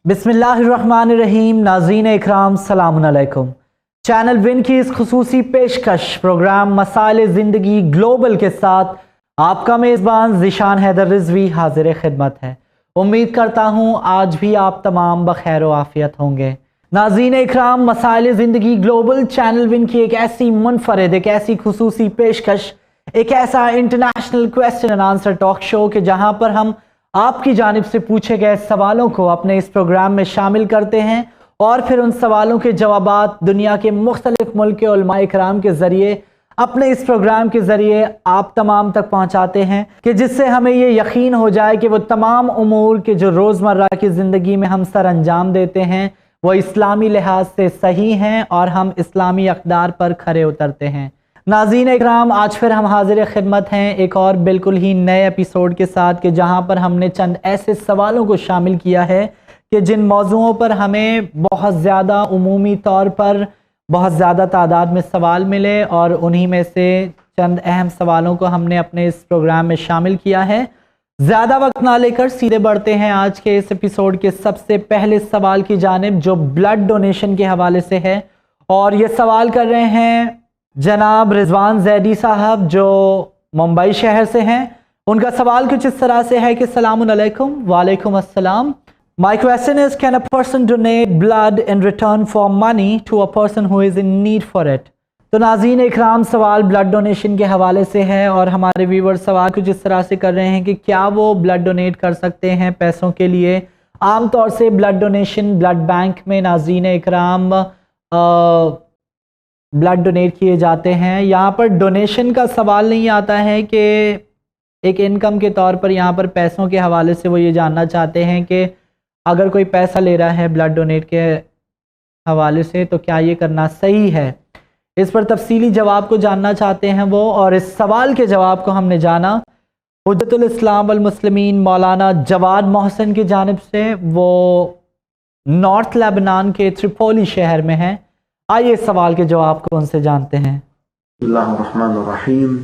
बिस्मिल्लाहिर्रहमानिर्रहीम। नाज़रीन इकराम सलामुन अलैकुम। चैनल विन की इस खुसूसी पेशकश प्रोग्राम मसाइल ज़िंदगी ग्लोबल के साथ आपका मेज़बान ज़ीशान हैदर रिजवी हाजिर खिदमत है। उम्मीद करता हूँ आज भी आप तमाम बखैर व आफियत होंगे। नाज़रीन इकराम, मसाइल ज़िंदगी ग्लोबल चैनल विन की एक ऐसी मुनफरद, एक ऐसी खुसूसी पेशकश, एक ऐसा international question and answer talk show कि जहाँ पर हम आपकी जानिब से पूछे गए सवालों को अपने इस प्रोग्राम में शामिल करते हैं और फिर उन सवालों के जवाबात दुनिया के मुख्तलिफ मुल्क के उलमाए कराम के ज़रिए अपने इस प्रोग्राम के ज़रिए आप तमाम तक पहुँचाते हैं कि जिससे हमें ये यकीन हो जाए कि वो तमाम उमूर के जो रोज़मर्रा की ज़िंदगी में हम सर अंजाम देते हैं वो इस्लामी लिहाज से सही हैं और हम इस्लामी अक़दार पर खरे उतरते हैं। नाज़रीन इकराम, आज फिर हम हाजिर खिदमत हैं एक और बिल्कुल ही नए एपिसोड के साथ कि जहां पर हमने चंद ऐसे सवालों को शामिल किया है कि जिन मौज़ूओं पर हमें बहुत ज़्यादा उमूमी तौर पर बहुत ज़्यादा तादाद में सवाल मिले और उन्हीं में से चंद अहम सवालों को हमने अपने इस प्रोग्राम में शामिल किया है। ज़्यादा वक्त ना लेकर सीधे बढ़ते हैं आज के इस एपिसोड के सबसे पहले सवाल की जानिब, जो ब्लड डोनेशन के हवाले से है। और ये सवाल कर रहे हैं जनाब रिजवान जैदी साहब, जो मुंबई शहर से हैं। उनका सवाल कुछ इस तरह से है कि सलामुन अलैकुम। वालेकुम अस्सलाम। My question is, can a person donate blood in return for money to a person who is in need for it. तो नाज़रीन इकराम, सवाल ब्लड डोनेशन के हवाले से है और हमारे व्यूअर्स सवाल कुछ इस तरह से कर रहे हैं कि क्या वो ब्लड डोनेट कर सकते हैं पैसों के लिए। आम तौर से ब्लड डोनेशन ब्लड बैंक में नाज़रीन इकराम ब्लड डोनेट किए जाते हैं। यहाँ पर डोनेशन का सवाल नहीं आता है कि एक इनकम के तौर पर, यहाँ पर पैसों के हवाले से वो ये जानना चाहते हैं कि अगर कोई पैसा ले रहा है ब्लड डोनेट के हवाले से तो क्या ये करना सही है। इस पर तफसीली जवाब को जानना चाहते हैं वो, और इस सवाल के जवाब को हमने जाना हुज्जतुल इस्लाम वल मुस्लिमीन मौलाना जवाद मोहसिन की जानिब से। वो नॉर्थ लेबनान के त्रिपोली शहर में हैं। आइए सवाल के जवाब को उनसे जानते हैं। बिस्मिल्लाहिर्रहमानिर्रहीम।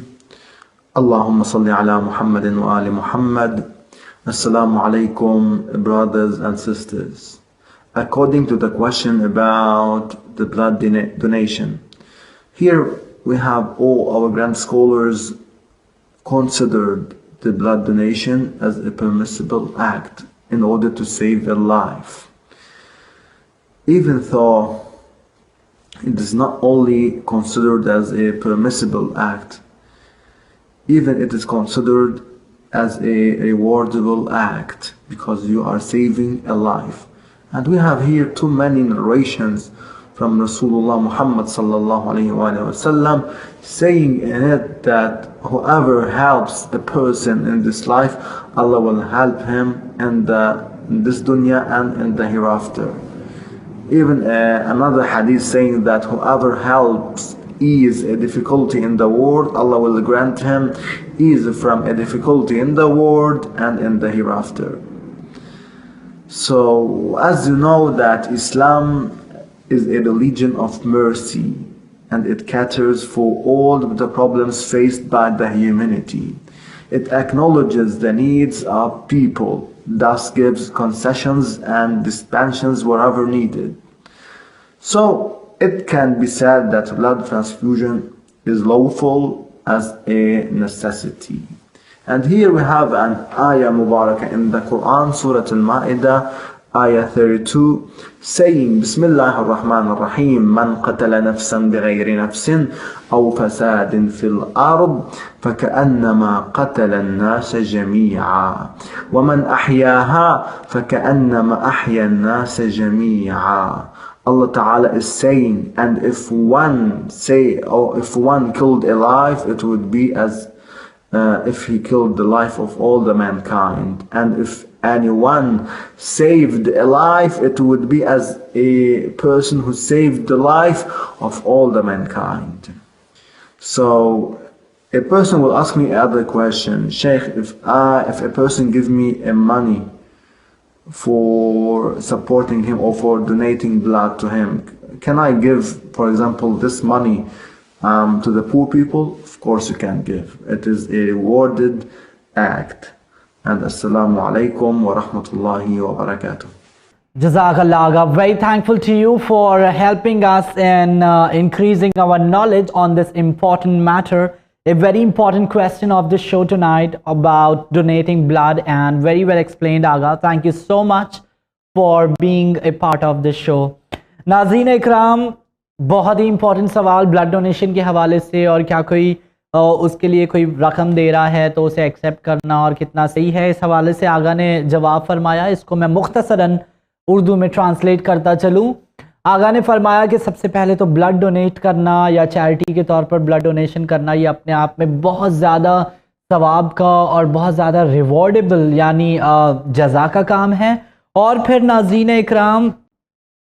अल्लाहुम्मा सल्ली अला मुहम्मदिन व आलि Muhammad. Assalamu alaikum, brothers and sisters. According to the question about the blood donation, here we have all our grand scholars considered the blood donation as a permissible act in order to save their life. Even though it is not only considered as a permissible act, even it is considered as a rewardable act because you are saving a life. And we have here too many narrations from Rasulullah Muhammad sallallahu alaihi wasallam saying in it that whoever helps a person in this life, Allah will help him in this dunya and in the hereafter. Even another hadith saying that whoever helps ease a difficulty in the world, Allah will grant him ease from a difficulty in the world and in the hereafter. So as you know that Islam is a religion of mercy and it caters for all the problems faced by the humanity. It acknowledges the needs of people, thus gives concessions and dispensations wherever needed. So it can be said that blood transfusion is lawful as a necessity. And here we have an ayah mubarakah in the Quran, Surah Al-Ma'idah, ayah 32, saying, Bismillahir Rahmanir Rahim, Man qatala nafsan bighayri nafsin aw fasadin fil ard faka'annama qatala an-nasa jami'a wa man ahyaha faka'annama ahya an-nasa jami'a. Allah Ta'ala is saying, and if one killed a life, it would be as if he killed the life of all the mankind. And if anyone saved a life, it would be as a person who saved the life of all the mankind. So a person will ask me another question, Sheikh, if a person gives me a money for supporting him or for donating blood to him, can I give, for example, this money to the poor people? Of course you can give. It is a rewarded act. And assalamu alaikum wa rahmatullahi wa barakatuh. Jazakallah Aga. Very thankful to you for helping us in increasing our knowledge on this important matter. A very important question of the show tonight about donating blood, and very well explained, Aga. Thank you so much for being a part of this show. नाज़रीन इकराम, बहुत ही important सवाल blood donation के हवाले से, और क्या कोई उसके लिए कोई रकम दे रहा है तो उसे एक्सेप्ट करना और कितना सही है, इस हवाले से आगा ने जवाब फरमाया. इसको मैं मुख्तसरन उर्दू में ट्रांसलेट करता चलूँ. आगा ने फरमाया कि सबसे पहले तो ब्लड डोनेट करना या चैरिटी के तौर पर ब्लड डोनेशन करना, ये अपने आप में बहुत ज़्यादा सवाब का और बहुत ज़्यादा रिवॉर्डेबल यानी जज़ा का काम है. और फिर नाज़रीन इकराम,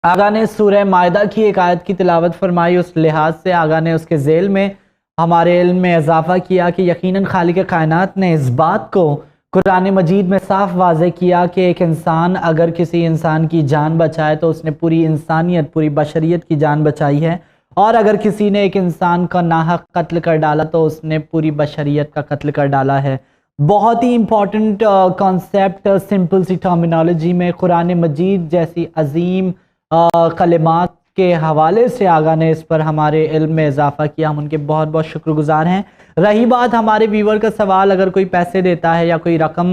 आगा ने सूरह मायदा की एक आयत की तिलावत फरमाई. उस लिहाज से आगा ने उसके ज़ेल में हमारे इल्म में इजाफ़ा किया कि यकीनन खालिक कायनात ने इस बात को कुरान मजीद में साफ वाज़े किया कि एक इंसान अगर किसी इंसान की जान बचाए तो उसने पूरी इंसानियत, पूरी बशरियत की जान बचाई है, और अगर किसी ने एक इंसान का नाहक कत्ल कर डाला तो उसने पूरी बशरियत का कत्ल कर डाला है. बहुत ही इम्पॉर्टेंट कॉन्सेप्ट, सिंपल सी टर्मिनोलॉजी में कुरान मजीद जैसी अजीम कलिमात के हवाले से आगा ने इस पर हमारे इल्म में इजाफ़ा किया. हम उनके बहुत बहुत शुक्रगुजार हैं. रही बात हमारे व्यूवर का सवाल, अगर कोई पैसे देता है या कोई रकम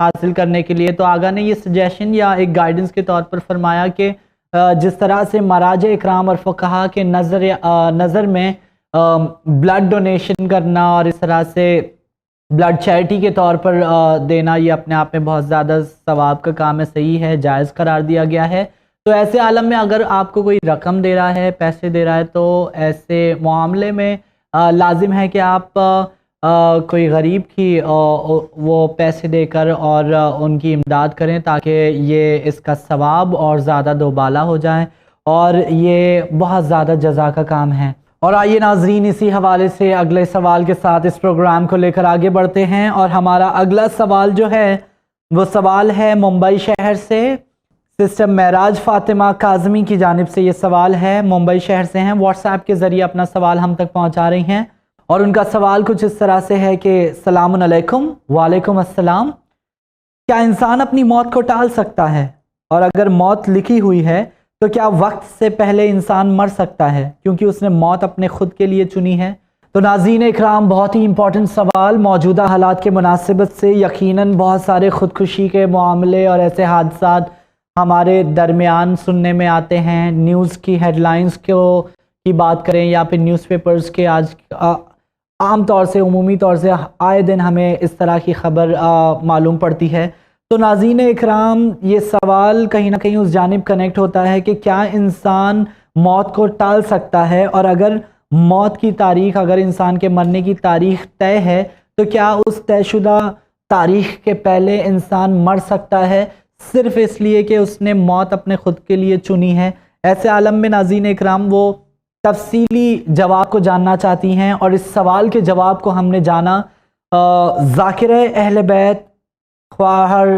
हासिल करने के लिए, तो आगा ने ये सजेशन या एक गाइडेंस के तौर पर फरमाया कि जिस तरह से मराज इकराम और फ़ुक़हा के नज़र में ब्लड डोनेशन करना और इस तरह से ब्लड चैरिटी के तौर पर देना, ये अपने आप में बहुत ज़्यादा सवाब का काम है, सही है, जायज़ करार दिया गया है. तो ऐसे आलम में अगर आपको कोई रकम दे रहा है, पैसे दे रहा है, तो ऐसे मामले में लाजिम है कि आप कोई गरीब की वो पैसे देकर और उनकी इमदाद करें, ताकि ये इसका सवाब और ज़्यादा दोबाला हो जाए, और ये बहुत ज़्यादा जज़ा का काम है. और आइए नाजरीन, इसी हवाले से अगले सवाल के साथ इस प्रोग्राम को लेकर आगे बढ़ते हैं. और हमारा अगला सवाल जो है वो सवाल है मुंबई शहर से. सिस्टर महराज फातिमा काज़मी की जानिब से ये सवाल है. मुंबई शहर से हैं, व्हाट्सएप के ज़रिए अपना सवाल हम तक पहुंचा रही हैं, और उनका सवाल कुछ इस तरह से है कि सलामुन अलैकुम. वालेकुम अस्सलाम. क्या इंसान अपनी मौत को टाल सकता है, और अगर मौत लिखी हुई है तो क्या वक्त से पहले इंसान मर सकता है क्योंकि उसने मौत अपने खुद के लिए चुनी है? तो नाज़रीन इकराम, बहुत ही इंपॉर्टेंट सवाल. मौजूदा हालात के मुनासिबत से यकीनन बहुत सारे ख़ुदकुशी के मामले और ऐसे हादसात हमारे दरमियान सुनने में आते हैं. न्यूज़ की हेडलाइंस की बात करें या फिर न्यूज़पेपर्स के, आज आम तौर से, उमूमी तौर से आए दिन हमें इस तरह की खबर मालूम पड़ती है. तो नाज़रीन इकराम, ये सवाल कहीं ना कहीं उस जानिब कनेक्ट होता है कि क्या इंसान मौत को टाल सकता है, और अगर मौत की तारीख़, अगर इंसान के मरने की तारीख़ तय है, तो क्या उस तयशुदा तारीख़ के पहले इंसान मर सकता है सिर्फ इसलिए कि उसने मौत अपने खुद के लिए चुनी है? ऐसे आलम में नाज़रीन इकराम वो तफसीली जवाब को जानना चाहती हैं, और इस सवाल के जवाब को हमने जाना ज़ाकिर अहले बैत ख्वाहर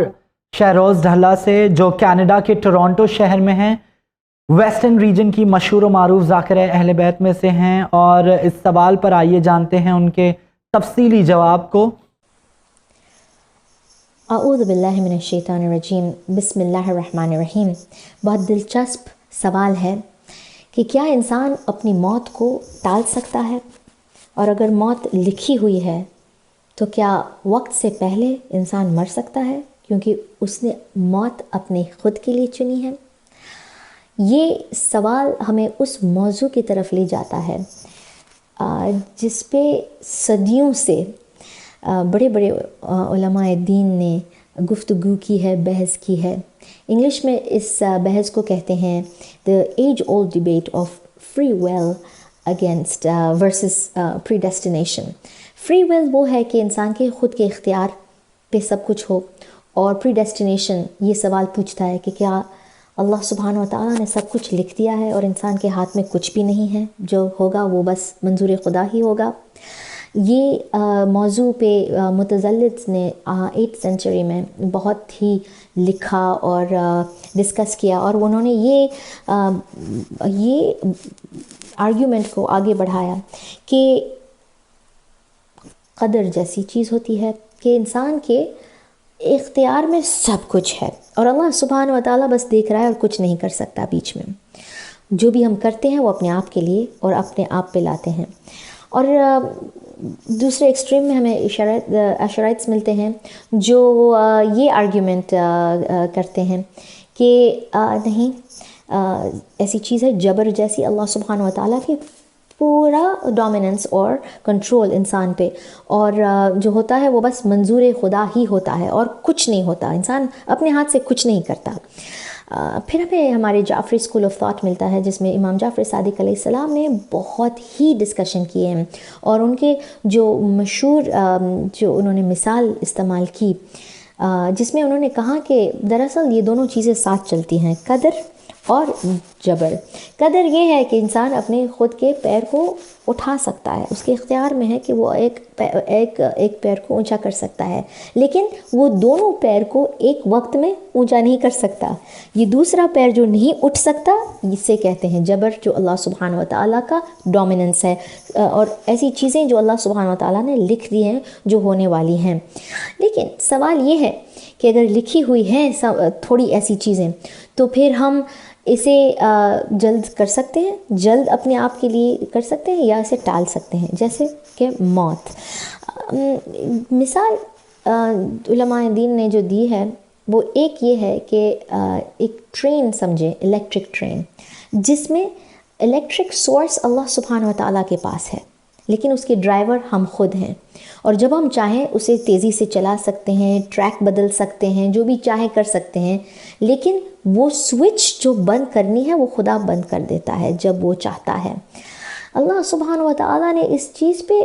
शहरोज़ ढल्ला से, जो कनाडा के टोरंटो शहर में हैं, वेस्टर्न रीजन की मशहूर व मारूफ ज़ाकिर अहले बैत में से हैं. और इस सवाल पर आइए जानते हैं उनके तफसीली जवाब को. अऊज़ु बिल्लाहि मिनश शैतानिर रजीम, बिस्मिल्लाहिर रहमानिर रहीम. बहुत दिलचस्प सवाल है कि क्या इंसान अपनी मौत को टाल सकता है, और अगर मौत लिखी हुई है तो क्या वक्त से पहले इंसान मर सकता है क्योंकि उसने मौत अपने खुद के लिए चुनी है? ये सवाल हमें उस मौजू की तरफ ले जाता है जिस पे सदियों से बड़े बड़े उलमाए दीन ने गुफ्तगू की है, बहस की है. इंग्लिश में इस बहस को कहते हैं the age old debate of free will against versus predestination. Free will वो है कि इंसान के ख़ुद के इख्तियार पे सब कुछ हो, और प्रीडेस्टिनेशन ये सवाल पूछता है कि क्या अल्लाह सुब्हानहू व तआला ने सब कुछ लिख दिया है और इंसान के हाथ में कुछ भी नहीं है, जो होगा वो बस मंजूर खुदा ही होगा. ये मौजू पे मुतज़ल्लिद्स ने 8th सेंचुरी में बहुत ही लिखा और डिस्कस किया, और उन्होंने ये आर्ग्यूमेंट को आगे बढ़ाया कि क़दर जैसी चीज़ होती है कि इंसान के اختیار میں سب کچھ ہے اور اللہ سبحانہ و تعالیٰ بس دیکھ رہا ہے اور کچھ نہیں کر سکتا بیچ میں. جو بھی ہم کرتے ہیں وہ اپنے آپ کے لیے اور اپنے آپ پہ لاتے ہیں. اور دوسرے ایکسٹریم میں ہمیں اشرائٹس ملتے ہیں جو یہ آرگیومنٹ کرتے ہیں کہ نہیں ایسی چیز ہے جبر جیسی. اللہ سبحانہ و تعالیٰ کی پورا ڈومیننس اور کنٹرول انسان پہ، اور جو ہوتا ہے وہ بس منظور خدا ہی ہوتا ہے اور کچھ نہیں ہوتا. انسان اپنے ہاتھ سے کچھ نہیں کرتا. پھر ہمیں ہمارے جعفری اسکول آف تھاٹ ملتا ہے جس میں امام جعفر صادق علیہ السلام نے بہت ہی ڈسکشن کیے ہیں، اور ان کے جو مشہور جو انہوں نے مثال استعمال کی جس میں انہوں نے کہا کہ دراصل یہ دونوں چیزیں ساتھ چلتی ہیں، قدر اور جبر. قدر یہ ہے کہ انسان اپنے خود کے پیر کو اٹھا سکتا ہے، اس کے اختیار میں ہے کہ وہ ایک پیر کو اونچا کر سکتا ہے، لیکن وہ دونوں پیر کو ایک وقت میں اونچا نہیں کر سکتا. یہ دوسرا پیر جو نہیں اٹھ سکتا اسے کہتے ہیں جبر، جو اللہ سبحانہ و تعالیٰ کا ڈومیننس ہے، اور ایسی چیزیں جو اللہ سبحانہ و تعالیٰ نے لکھ دی ہیں جو ہونے والی ہیں. لیکن سوال یہ ہے کہ اگر لکھی ہوئی ہیں تھوڑی ایسی چیزیں تو پھر ہم اسے جلد کر سکتے ہیں، جلد اپنے آپ کے لیے کر سکتے ہیں یا اسے ٹال سکتے ہیں. جیسے کہ موت. مثال علماء دین نے جو دی ہے وہ ایک یہ ہے کہ ایک ٹرین سمجھیں، الیکٹرک ٹرین، جس میں الیکٹرک سورس اللہ سبحانہ و تعالیٰ کے پاس ہے، لیکن اس کے ڈرائیور ہم خود ہیں، اور جب ہم چاہیں اسے تیزی سے چلا سکتے ہیں، ٹریک بدل سکتے ہیں، جو بھی چاہیں کر سکتے ہیں، لیکن وہ سوئچ جو بند کرنی ہے وہ خدا بند کر دیتا ہے جب وہ چاہتا ہے. اللہ سبحانہ و تعالیٰ نے اس چیز پہ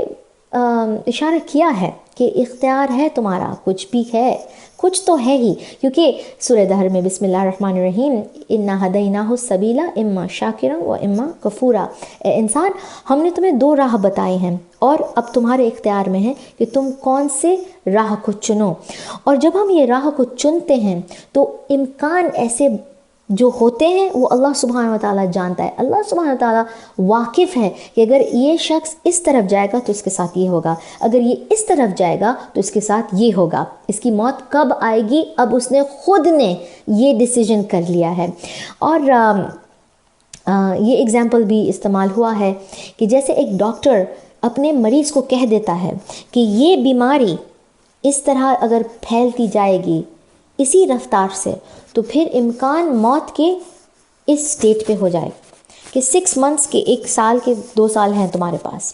اشارہ کیا ہے کہ اختیار ہے تمہارا، کچھ بھی ہے، کچھ تو ہے ہی، کیونکہ سورہ دہر میں بسم اللہ الرحمن الرحیم انا ہدیناہ السبیل اما شاکرا و اما کفورا. اے انسان، ہم نے تمہیں 2 راہ بتائے ہیں اور اب تمہارے اختیار میں ہے کہ تم کون سے راہ کو چنو. اور جب ہم یہ راہ کو چنتے ہیں تو امکان ایسے جو ہوتے ہیں وہ اللہ سبحانہ و تعالیٰ جانتا ہے. اللہ سبحانہ و تعالیٰ واقف ہے کہ اگر یہ شخص اس طرف جائے گا تو اس کے ساتھ یہ ہوگا، اگر یہ اس طرف جائے گا تو اس کے ساتھ یہ ہوگا. اس کی موت کب آئے گی اب اس نے خود نے یہ ڈیسیجن کر لیا ہے. اور یہ اگزامپل بھی استعمال ہوا ہے کہ جیسے ایک ڈاکٹر اپنے مریض کو کہہ دیتا ہے کہ یہ بیماری اس طرح اگر پھیلتی جائے گی اسی رفتار سے تو پھر امکان موت کے اس سٹیج پہ ہو جائے کہ 6 months کے 1 سال کے 2 سال ہیں تمہارے پاس.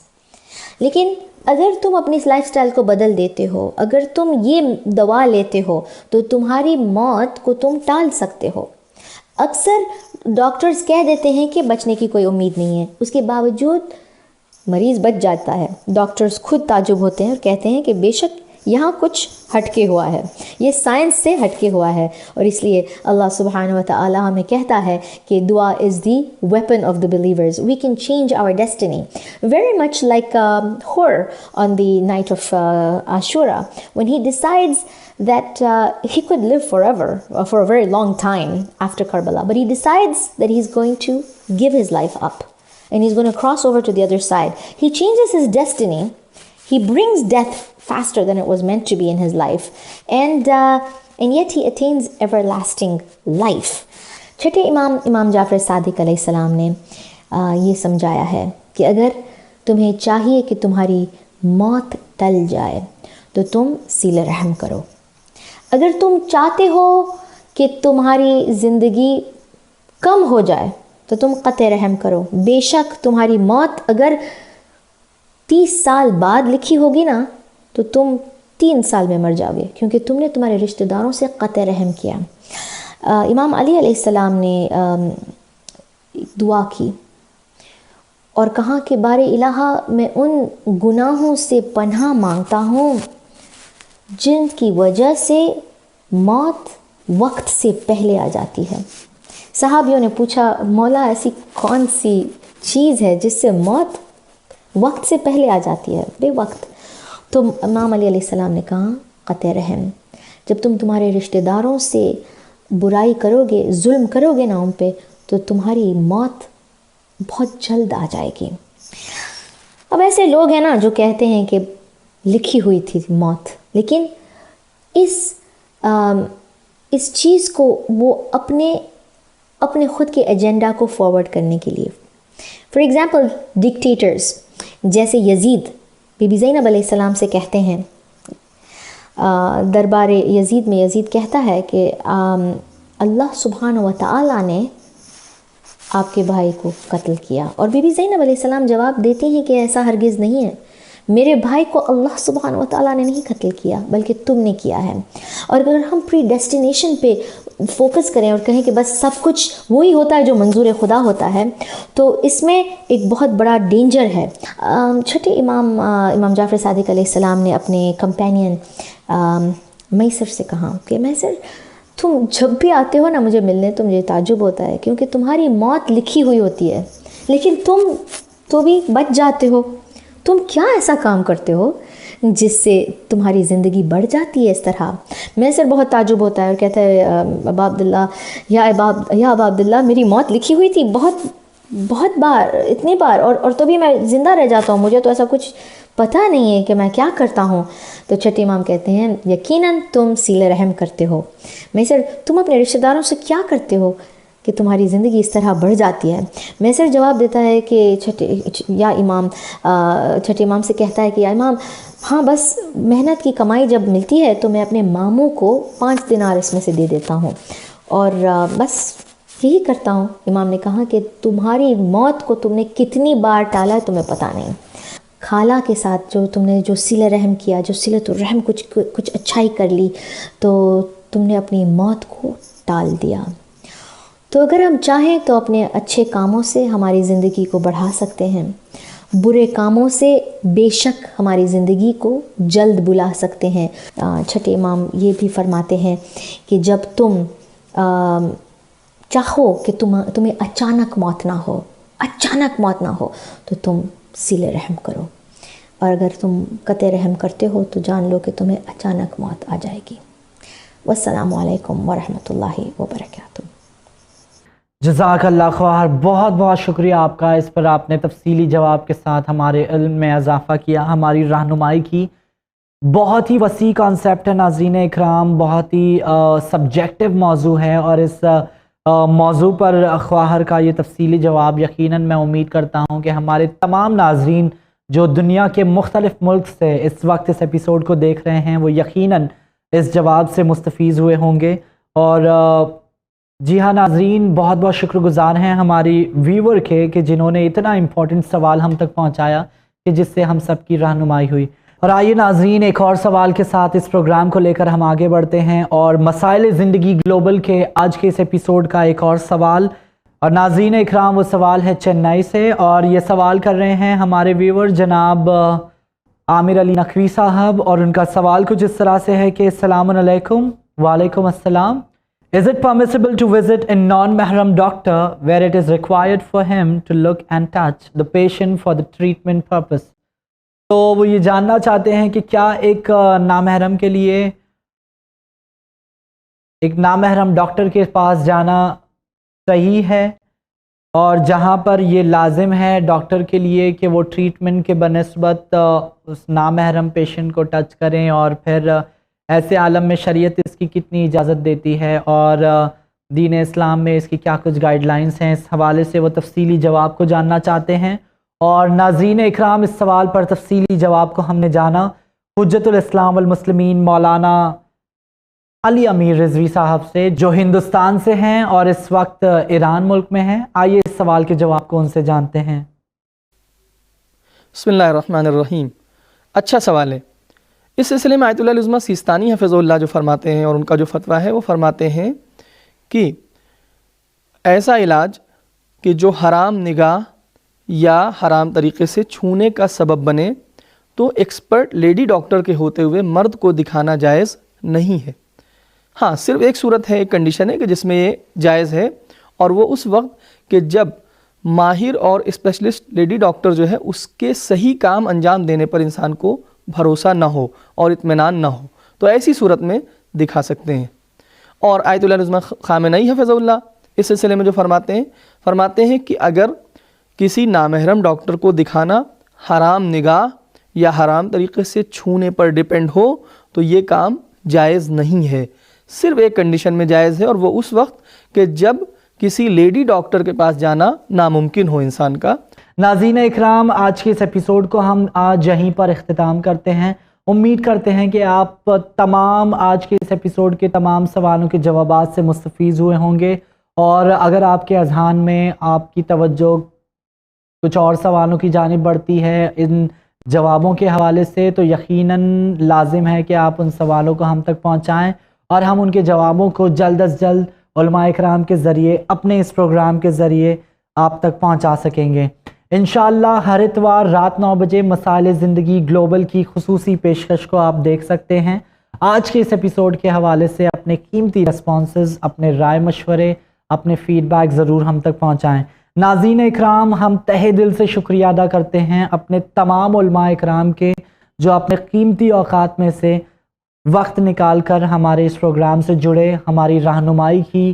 لیکن اگر تم اپنی لائف سٹائل کو بدل دیتے ہو، اگر تم یہ دوا لیتے ہو تو تمہاری موت کو تم ٹال سکتے ہو. اکثر ڈاکٹرز کہہ دیتے ہیں کہ بچنے کی کوئی امید نہیں ہے، اس کے باوجود مریض بچ جاتا ہے. ڈاکٹرز خود تعجب ہوتے ہیں اور کہتے ہیں کہ بے شک یہاں کچھ ہٹ کے ہوا ہے، یہ سائنس سے ہٹ کے ہوا ہے. اور اس لیے اللہ سبحانہ و تعالیٰ ہمیں کہتا ہے کہ دعا is the weapon of the believers. We can change our destiny very much like how on the night of Ashura when he decides that he could live forever for a very long time after Karbala, but he decides that he's going to give his life up and he's going to cross over to the other side. He changes his destiny. He brings death faster than it was meant to be in his life, and yet he attains everlasting life. چھٹے امام جعفر صادق علیہ السلام نے یہ سمجھایا ہے کہ اگر تمہیں چاہیے کہ تمہاری موت ٹل جائے تو تم صلہ رحم کرو. اگر تم چاہتے ہو کہ تمہاری زندگی کم ہو جائے تو تم قطع رحم کرو. بے شک تمہاری موت اگر 30 سال بعد لکھی ہوگی نا تو تم 3 سال میں مر جاؤ گے، کیونکہ تم نے تمہارے رشتہ داروں سے قطع رحم کیا. امام علی علیہ السلام نے دعا کی اور کہا کہ بارے الہا میں ان گناہوں سے پناہ مانگتا ہوں جن کی وجہ سے موت وقت سے پہلے آ جاتی ہے. صحابیوں نے پوچھا مولا ایسی کون سی چیز ہے جس سے موت وقت سے پہلے آ جاتی ہے، بے وقت؟ تو امام علی علیہ السلام نے کہا قطع رحم. جب تم تمہارے رشتہ داروں سے برائی کرو گے، ظلم کرو گے نا ان پہ، تو تمہاری موت بہت جلد آ جائے گی. اب ایسے لوگ ہیں نا جو کہتے ہیں کہ لکھی ہوئی تھی موت، لیکن اس इस चीज़ को वो अपने ख़ुद के एजेंडा को फॉरवर्ड करने के लिए, फॉर एग्ज़ाम्पल डिक्टेटर्स जैसे यजीद बीबी ज़ैनब अलैहिस्सलाम से कहते हैं, दरबार यजीद में यजीद कहता है कि अल्लाह सुब्हानहू व तआला ने आपके भाई को कत्ल किया, और बीबी ज़ैनब अलैहिस्सलाम जवाब देती हैं कि ऐसा हरगिज़ नहीं है, मेरे भाई को अल्लाह सुब्हानहू व तआला ने नहीं कत्ल किया बल्कि तुमने किया है। और अगर हम प्री डेस्टिनेशन पे फोकस करें और कहें कि बस सब कुछ वही होता है जो मंजूर खुदा होता है, तो इसमें एक बहुत बड़ा डेंजर है। छठे इमाम जाफ़र सादिक अलैहिस्सलाम ने अपने कंपेनियन मैसर से कहा कि मैसर, तुम जब भी आते हो ना मुझे मिलने, तो मुझे ताज्जुब होता है क्योंकि तुम्हारी मौत लिखी हुई होती है लेकिन तुम तो भी बच जाते हो। तुम क्या ऐसा काम करते हो जिससे तुम्हारी ज़िंदगी बढ़ जाती है इस तरह? मैसर बहुत ताज्जुब होता है और कहता है अबा अब्दुल्ला, या अबा अब्दुल्ला, मेरी मौत लिखी हुई थी बहुत बार, इतनी बार, और तो भी मैं ज़िंदा रह जाता हूँ, मुझे तो ऐसा कुछ पता नहीं है कि मैं क्या करता हूँ। तो छठे इमाम कहते हैं यकीनन तुम सीले रहम करते हो। मैसर, तुम अपने रिश्तेदारों से क्या करते हो कि तुम्हारी ज़िंदगी इस तरह बढ़ जाती है? मैसर जवाब देता है कि छठे इमाम से कहता है कि या इमाम, हाँ बस मेहनत की कमाई जब मिलती है तो मैं अपने मामू को 5 दिनार इसमें से दे देता हूँ और बस यही करता हूँ। इमाम ने कहा कि तुम्हारी मौत को तुमने कितनी बार टाला है तुम्हें पता नहीं। खाला के साथ जो सिले रहम किया, जो सिलतुर रहम कुछ अच्छाई कर ली, तो तुमने अपनी मौत को टाल दिया। तो अगर हम चाहें तो अपने अच्छे कामों से हमारी ज़िंदगी को बढ़ा सकते हैं, बुरे कामों से बेशक हमारी ज़िंदगी को जल्द बुला सकते हैं। छठे इमाम ये भी फरमाते हैं कि जब तुम चाहो कि तुम्हें अचानक मौत ना हो तो तुम सिले रहम करो, और अगर तुम कते रहम करते हो तो जान लो कि तुम्हें अचानक मौत आ जाएगी। वस्सलामु अलैकुम वरहमतुल्लाहि वबरकातुहू। जज़ाकल्लाह खैर, बहुत बहुत शुक्रिया आपका। इस पर आपने तफसीली जवाब के साथ हमारे इल्म में इजाफ़ा किया, हमारी रहनुमाई की। बहुत ही वसी कॉन्सेप्ट है नाज़रीन इकराम, बहुत ही सब्जेक्टिव मौजू है, और इस मौजू पर ख्वाहर का ये तफसीली जवाब यकीनन मैं उम्मीद करता हूँ कि हमारे तमाम नाज़रीन जो दुनिया के मुख्तलिफ़ मुल्क से इस वक्त इस एपिसोड को देख रहे हैं वो यकीनन इस जवाब से मुस्तफ़ीज़ हुए होंगे। और जी हाँ नाज़रीन, बहुत बहुत शुक्रगुज़ार हैं हमारी व्यूवर के कि जिन्होंने इतना इम्पोर्टेंट सवाल हम तक पहुँचाया कि जिससे हम सब की रहनुमाई हुई। और आइए नाज़रीन, एक और सवाल के साथ इस प्रोग्राम को लेकर हम आगे बढ़ते हैं, और मसाइल ज़िंदगी ग्लोबल के आज के इस एपिसोड का एक और सवाल। और नाज़रीन इकराम, वो सवाल है चेन्नई से, और ये सवाल कर रहे हैं हमारे व्यूवर जनाब आमिर अली नकवी साहब, और उनका सवाल कुछ इस तरह से है कि अस्सलाम अलैकुम। वालेकुम अस्सलाम। Is it permissible to visit a non-mahram doctor where it is required for him to look and touch the patient for the treatment purpose? तो वो ये जानना चाहते हैं कि क्या एक नामहरम के लिए एक नामहरम डॉक्टर के पास जाना सही है, और जहाँ पर ये लाजिम है डॉक्टर के लिए कि वो ट्रीटमेंट के बनिस्बत उस नामहरम पेशेंट को टच करें, और फिर ऐसे आलम में शरीयत इसकी कितनी इजाज़त देती है और दीन इस्लाम में इसकी क्या कुछ गाइडलाइंस हैं, इस हवाले से वो तफसीली जवाब को जानना चाहते हैं। और नाज़रीन इकराम, इस सवाल पर तफसीली जवाब को हमने जाना हुज्जतुल इस्लाम वल मुस्लिमीन मौलाना अली अमीर रिजवी साहब से, जो हिंदुस्तान से हैं और इस वक्त ईरान मुल्क में हैं। आइए इस सवाल के जवाब को उनसे जानते हैं। बिस्मिल्लाहिर्रहमानिर्रहीम। अच्छा सवाल है। इस सिलसिले में आयतुल्लाह उज़्मा सिस्तानी हफ़िज़हुल्लाह जो फरमाते हैं, और उनका जो फतवा है वो फरमाते हैं कि ऐसा इलाज कि जो हराम निगाह या हराम तरीक़े से छूने का सबब बने, तो एक्सपर्ट लेडी डॉक्टर के होते हुए मर्द को दिखाना जायज़ नहीं है। हाँ, सिर्फ एक सूरत है, एक कंडीशन है कि जिसमें ये जायज़ है, और वो उस वक्त कि जब माहिर और स्पेशलिस्ट लेडी डॉक्टर जो है उसके सही काम अंजाम देने पर इंसान को भरोसा ना हो और इत्मीनान ना हो, तो ऐसी सूरत में दिखा सकते हैं। और आयतुल्लाह उज़्मा ख़ामेनई हफ़िज़हुल्लाह इस सिलसिले में जो फरमाते हैं कि अगर किसी नामहरम डॉक्टर को दिखाना हराम निगाह या हराम तरीक़े से छूने पर डिपेंड हो तो ये काम जायज़ नहीं है, صرف ایک کنڈیشن میں جائز ہے، اور وہ اس وقت کہ جب کسی لیڈی ڈاکٹر کے پاس جانا ناممکن ہو انسان کا۔ ناظرین اکرام، آج کے اس ایپیسوڈ کو ہم آج یہیں پر اختتام کرتے ہیں۔ امید کرتے ہیں کہ آپ تمام آج کے اس ایپیسوڈ کے تمام سوالوں کے جوابات سے مستفیض ہوئے ہوں گے، اور اگر آپ کے اذہان میں آپ کی توجہ کچھ اور سوالوں کی جانب بڑھتی ہے ان جوابوں کے حوالے سے، تو یقیناً لازم ہے کہ آپ ان سوالوں کو ہم تک پہنچائیں، اور ہم ان کے جوابوں کو جلد از جلد علماء اکرام کے ذریعے اپنے اس پروگرام کے ذریعے آپ تک پہنچا سکیں گے۔ انشاءاللہ ہر اتوار رات 9 بجے مسائل زندگی گلوبل کی خصوصی پیشکش کو آپ دیکھ سکتے ہیں۔ آج کے اس ایپیسوڈ کے حوالے سے اپنے قیمتی ریسپانسز، اپنے رائے مشورے، اپنے فیڈ بیک ضرور ہم تک پہنچائیں۔ ناظرین اکرام، ہم تہہ دل سے شکریہ ادا کرتے ہیں اپنے تمام علماء اکرام کے، جو اپنے قیمتی اوقات میں سے وقت نکال کر ہمارے اس پروگرام سے جڑے، ہماری رہنمائی کی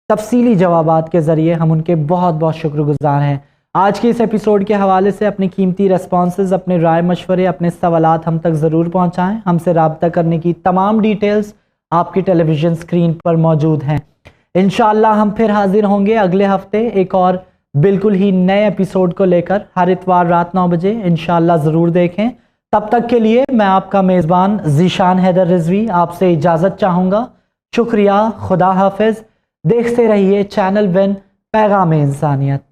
تفصیلی جوابات کے ذریعے ہم ان کے بہت بہت شکر گزار ہیں۔ آج کے اس ایپیسوڈ کے حوالے سے اپنے قیمتی ریسپانسز، اپنے رائے مشورے، اپنے سوالات ہم تک ضرور پہنچائیں۔ ہم سے رابطہ کرنے کی تمام ڈیٹیلز آپ کی ٹیلی ویژن اسکرین پر موجود ہیں۔ انشاءاللہ ہم پھر حاضر ہوں گے اگلے ہفتے ایک اور بالکل ہی نئے ایپیسوڈ کو لے کر، ہر اتوار رات 9 بجے انشاءاللہ ضرور دیکھیں۔ تب تک کے لیے میں آپ کا میزبان ذیشان حیدر رضوی آپ سے اجازت چاہوں گا۔ شکریہ، خدا حافظ۔ دیکھتے رہیے چینل ون، پیغام انسانیت۔